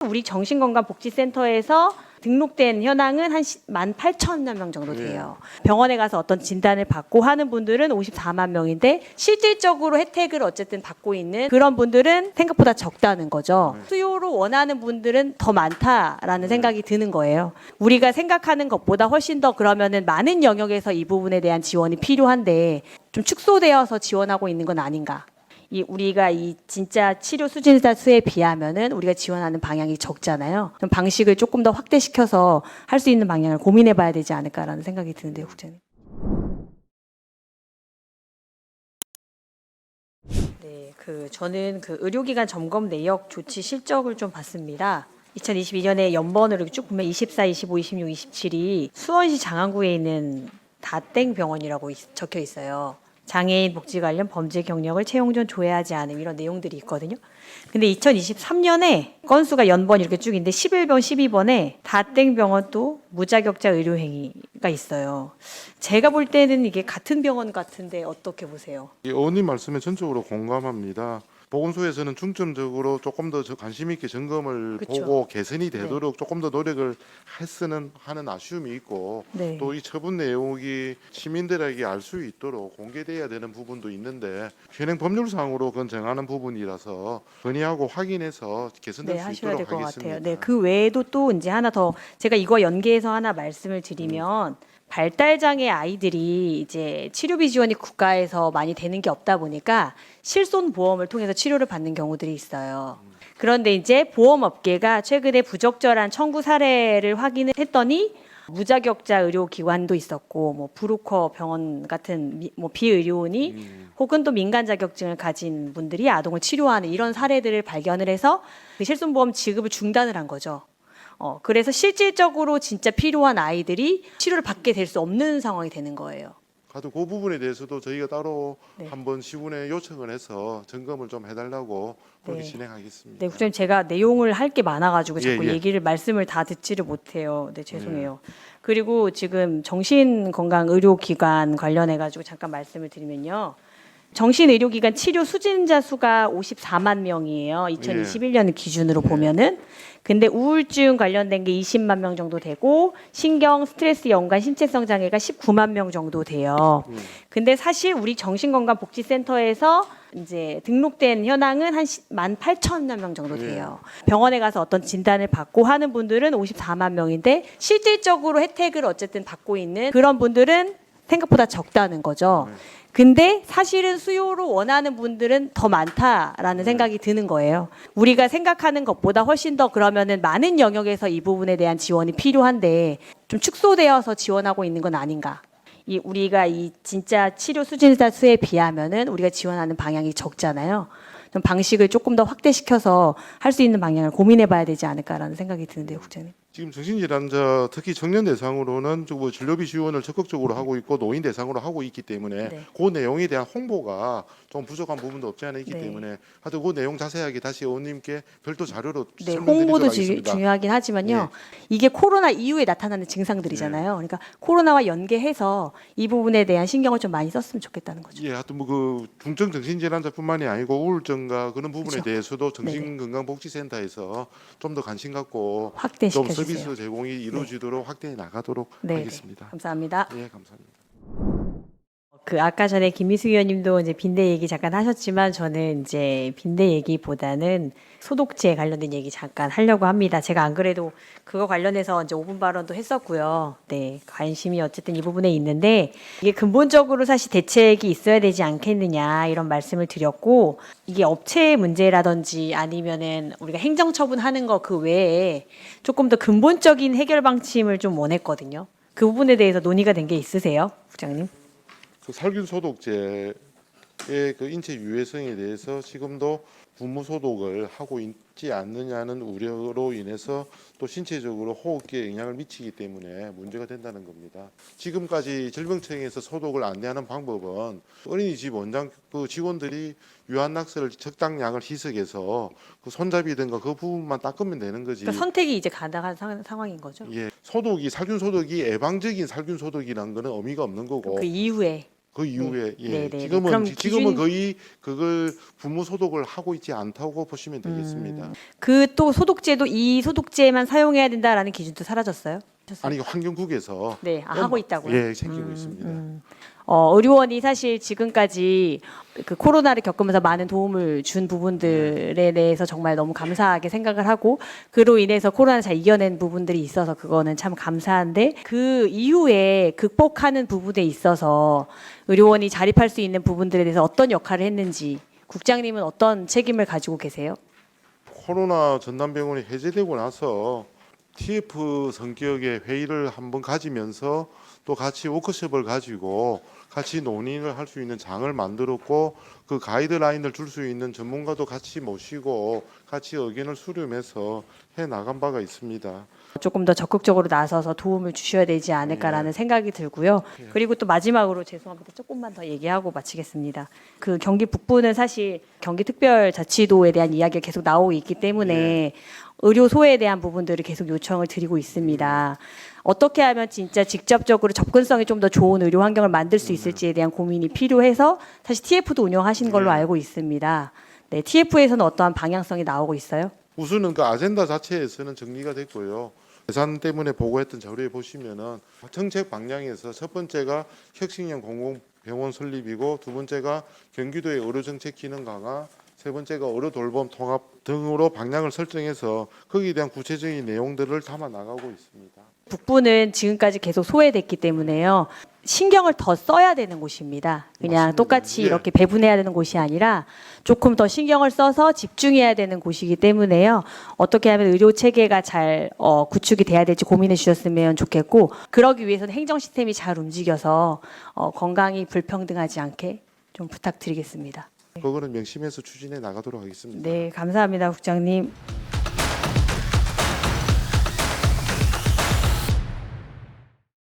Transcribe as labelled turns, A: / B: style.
A: 우리 정신건강복지센터에서 등록된 현황은 한 18,000여 명 정도 돼요. 병원에 가서 어떤 진단을 받고 하는 분들은 54만 명인데 실질적으로 혜택을 어쨌든 받고 있는 그런 분들은 생각보다 적다는 거죠. 수요로 원하는 분들은 더 많다라는 생각이 드는 거예요. 우리가 생각하는 것보다 훨씬 더 그러면은 많은 영역에서 이 부분에 대한 지원이 필요한데 좀 축소되어서 지원하고 있는 건 아닌가. 우리가 이 진짜 치료 수진자 수에 비하면은 우리가 지원하는 방향이 적잖아요. 좀 방식을 조금 더 확대시켜서 할 수 있는 방향을 고민해봐야 되지 않을까라는 생각이 드는데요, 국장님. 네, 저는 의료기관 점검 내역 조치 실적을 좀 봤습니다. 2022년에 연번으로 쭉 보면 24, 25, 26, 27이 수원시 장안구에 있는 다땡 병원이라고 적혀 있어요. 장애인 복지 관련 범죄 경력을 채용 전 조회하지 않음 이런 내용들이 있거든요. 근데 2023년에 건수가 연번 이렇게 쭉 있는데 11번, 12번에 다땡 병원 또 무자격자 의료 행위가 있어요. 제가 볼 때는 이게 같은 병원 같은데 어떻게 보세요?
B: 의원님 말씀에 전적으로 공감합니다. 보건소에서는 중점적으로 조금 더 관심 있게 점검을
A: 그쵸.
B: 보고 개선이 되도록 조금 더 노력을 했으면 하는 아쉬움이 있고
A: 네.
B: 또 이 처분 내용이 시민들에게 알 수 있도록 공개돼야 되는 부분도 있는데 현행 법률상으로 그건 정하는 부분이라서 건의하고 확인해서 개선될
A: 네,
B: 수
A: 하셔야 될
B: 있도록
A: 것
B: 하겠습니다.
A: 같아요. 네, 그 외에도 또 이제 하나 더 제가 이거 연계해서 하나 말씀을 드리면 발달장애 아이들이 이제 치료비 지원이 국가에서 많이 되는 게 없다 보니까 실손보험을 통해서 치료를 받는 경우들이 있어요. 그런데 이제 보험업계가 최근에 부적절한 청구 사례를 확인을 했더니 무자격자 의료기관도 있었고 뭐 브로커 병원 같은 뭐 비의료원이 혹은 또 민간 자격증을 가진 분들이 아동을 치료하는 이런 사례들을 발견을 해서 그 실손보험 지급을 중단을 한 거죠. 그래서 실질적으로 진짜 필요한 아이들이 치료를 받게 될 수 없는 상황이 되는 거예요.
B: 하여튼 그 부분에 대해서도 저희가 따로
A: 네.
B: 한번 시군에 요청을 해서 점검을 좀 해달라고 그렇게
A: 네.
B: 진행하겠습니다.
A: 네, 국장님 제가 내용을 할 게 많아가지고 자꾸
B: 예.
A: 말씀을 다 듣지를 못해요. 네, 죄송해요. 그리고 지금 정신건강의료기관 관련해가지고 잠깐 말씀을 드리면요. 정신의료기관 치료 수진자 수가 54만 명이에요. 2021년 기준으로 보면은. 근데 우울증 관련된 게 20만 명 정도 되고 신경, 스트레스, 연관, 신체성 장애가 19만 명 정도 돼요. 근데 사실 우리 정신건강복지센터에서 이제 등록된 현황은 한 18,000여 명 정도 돼요. 병원에 가서 어떤 진단을 받고 하는 분들은 54만 명인데 실질적으로 혜택을 어쨌든 받고 있는 그런 분들은 생각보다 적다는 거죠. 근데 사실은 수요로 원하는 분들은 더 많다라는 생각이 드는 거예요. 우리가 생각하는 것보다 훨씬 더 그러면은 많은 영역에서 이 부분에 대한 지원이 필요한데 좀 축소되어서 지원하고 있는 건 아닌가. 우리가 이 진짜 치료 수진자 수에 비하면은 우리가 지원하는 방향이 적잖아요. 좀 방식을 조금 더 확대시켜서 할 수 있는 방향을 고민해봐야 되지 않을까라는 생각이 드는데요, 국장님.
B: 지금 정신질환자 특히 청년 대상으로는 뭐 진료비 지원을 적극적으로 하고 있고 노인 대상으로 하고 있기 때문에
A: 네.
B: 그 내용에 대한 홍보가 좀 부족한 부분도 없지 않아 있기
A: 네.
B: 때문에 하여튼 그 내용 자세하게 다시 의원님께 별도 자료로
A: 네,
B: 설명드리도록
A: 홍보도
B: 하겠습니다.
A: 중요하긴 하지만요. 이게 코로나 이후에 나타나는 증상들이잖아요. 그러니까 코로나와 연계해서 이 부분에 대한 신경을 좀 많이 썼으면 좋겠다는 거죠.
B: 예, 하여튼 뭐 그 중증 정신질환자뿐만이 아니고 우울증과 그런 부분에
A: 그쵸.
B: 대해서도 정신건강복지센터에서 좀 더 관심 갖고 좀
A: 확대시켜 주세요.
B: 서비스 제공이 이루어지도록 확대해 나가도록
A: 네,
B: 하겠습니다.
A: 감사합니다.
B: 예, 감사합니다.
A: 아까 전에 김미수 의원님도 이제 빈대 얘기 잠깐 하셨지만 저는 이제 빈대 얘기보다는 소독제 관련된 얘기 잠깐 하려고 합니다. 제가 안 그래도 그거 관련해서 이제 5분 발언도 했었고요. 네, 관심이 어쨌든 이 부분에 있는데 이게 근본적으로 사실 대책이 있어야 되지 않겠느냐 이런 말씀을 드렸고 이게 업체 문제라든지 아니면은 우리가 행정처분하는 거 그 외에 조금 더 근본적인 해결 방침을 좀 원했거든요. 그 부분에 대해서 논의가 된 게 있으세요, 국장님?
B: 그 살균 소독제의 그 인체 유해성에 대해서 지금도 분무 소독을 하고 있지 않느냐는 우려로 인해서 또 신체적으로 호흡기에 영향을 미치기 때문에 문제가 된다는 겁니다. 지금까지 질병청에서 소독을 안내하는 방법은 어린이집 원장 그 직원들이 유한낙스를 적당량을 희석해서 그 손잡이든가 그 부분만 닦으면 되는 거지.
A: 그러니까 선택이 이제 가능한 상황인 거죠.
B: 예, 소독이 살균 소독이 예방적인 살균 소독이라는 거는 의미가 없는 거고
A: 그 이후에
B: 그 이후에
A: 네, 네.
B: 지금은
A: 그럼
B: 지금은
A: 기준-
B: 거의 그걸 부무 소독을 하고 있지 않다고 보시면 되겠습니다.
A: 그 또 소독제도 이 소독제만 사용해야 된다라는 기준도 사라졌어요?
B: 아니 환경국에서
A: 네, 하고 있다고요?
B: 예, 생기고 있습니다.
A: 의료원이 사실 지금까지 그 코로나를 겪으면서 많은 도움을 준 부분들에 대해서 정말 너무 감사하게 생각을 하고 그로 인해서 코로나를 잘 이겨낸 부분들이 있어서 그거는 참 감사한데 그 이후에 극복하는 부분에 있어서 의료원이 자립할 수 있는 부분들에 대해서 어떤 역할을 했는지 국장님은 어떤 책임을 가지고 계세요?
B: 코로나 전담병원이 해제되고 나서 TF 성격의 회의를 한번 가지면서 또 같이 워크숍을 가지고 같이 논의를 할 수 있는 장을 만들었고 그 가이드라인을 줄 수 있는 전문가도 같이 모시고 같이 의견을 수렴해서 해 나간 바가 있습니다.
A: 조금 더 적극적으로 나서서 도움을 주셔야 되지 않을까라는 생각이 들고요. 그리고 또 마지막으로 죄송합니다. 조금만 더 얘기하고 마치겠습니다. 그 경기 북부는 사실 경기특별자치도에 대한 이야기가 계속 나오고 있기 때문에 의료 소외에 대한 부분들을 계속 요청을 드리고 있습니다. 어떻게 하면 진짜 직접적으로 접근성이 좀 더 좋은 의료 환경을 만들 수 있을지에 대한 고민이 필요해서 사실 TF도 운영하신 걸로 알고 있습니다. 네, TF에서는 어떠한 방향성이 나오고 있어요?
B: 우선은 그 아젠다 자체에서는 정리가 됐고요. 예산 때문에 보고했던 자료에 보시면은 정책 방향에서 첫 번째가 혁신형 공공병원 설립이고 두 번째가 경기도의 의료정책 기능 강화, 세 번째가 의료 돌봄 통합 등으로 방향을 설정해서 거기에 대한 구체적인 내용들을 담아 나가고 있습니다.
A: 북부는 지금까지 계속 소외됐기 때문에요. 신경을 더 써야 되는 곳입니다. 그냥
B: 맞습니다.
A: 똑같이
B: 예.
A: 이렇게 배분해야 되는 곳이 아니라 조금 더 신경을 써서 집중해야 되는 곳이기 때문에요. 어떻게 하면 의료 체계가 잘 구축이 돼야 될지 고민해 주셨으면 좋겠고 그러기 위해서는 행정 시스템이 잘 움직여서 건강이 불평등하지 않게 좀 부탁드리겠습니다.
B: 그거는 명심해서 추진해 나가도록 하겠습니다.
A: 네, 감사합니다, 국장님.